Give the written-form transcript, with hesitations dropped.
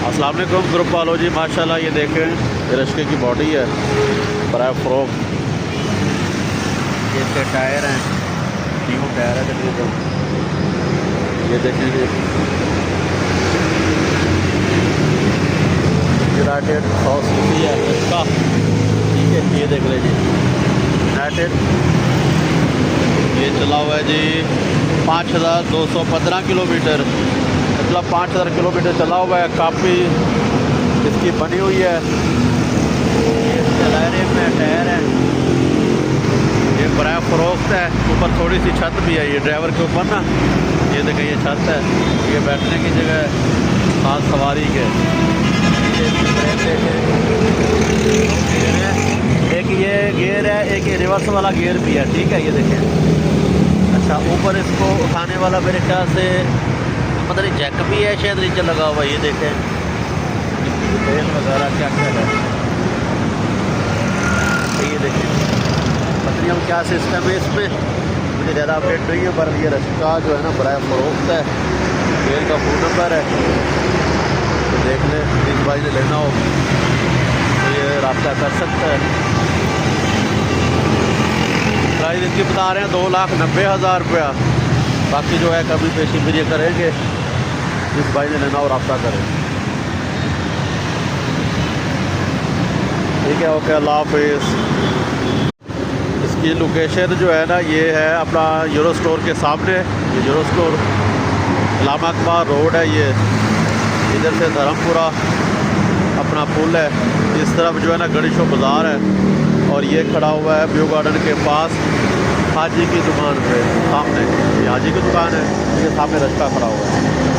अस्सलाम वालेकुम ग्रुप वालों जी, माशाल्लाह ये देखें ये रश्के की बॉडी है, बड़ा फ्रॉक। ये इसके टायर हैं, न्यू टायर है तकरीबन। ये देखें जी यूनाइटेड 100 सीसी है इसका, ठीक है। ये देख लें जी यूनाइटेड, ये चला हुआ है जी 5215 किलोमीटर, मतलब 5000 किलोमीटर चला हुआ है। काफ़ी इसकी बनी हुई है। ये चलारे में टायर है, ये बड़ा फरोख्त है। ऊपर थोड़ी सी छत भी है ये ड्राइवर के ऊपर ना, ये देखें ये छत है, ये बैठने की जगह है खास सवारी के। एक ये गियर है, एक ये रिवर्स वाला गियर भी है, ठीक है। ये देखें, अच्छा ऊपर इसको उठाने वाला मेरे ख्याल से पता नहीं जैक भी है शायद नीचे लगा हुआ। ये देखें तेल वगैरह क्या क्या है, ये देखें पता नहीं हम क्या सिस्टम है इसमें, मुझे ज़्यादा अपडेट नहीं है। पर ये रस्का जो है ना बड़ा फरोख्त है। तेल का फ़ोन नंबर है, तो देख लें, जिस भाई ने लेना हो तो ये रब्ता कर सकता है। प्राइस इसकी बता रहे हैं 2,90,000 रुपया। बाकी जो है कभी पेशी फिर ये करेंगे, जिस भाई ने लेना हो रब्ता करें, ठीक है। ओके, अल्लाह हाफिज़। इसकी लोकेशन जो है ना ये है अपना यूरो स्टोर के सामने। ये यूरो स्टोर इलामा अकबर रोड है, ये इधर से धर्मपुरा अपना पुल है, इस तरफ जो है ना गणेशो बाज़ार है। और ये खड़ा हुआ है व्यू गार्डन के पास हाजी की दुकान पे सामने, ये हाजी की दुकान है, ये सामने रस्ता खड़ा हुआ है।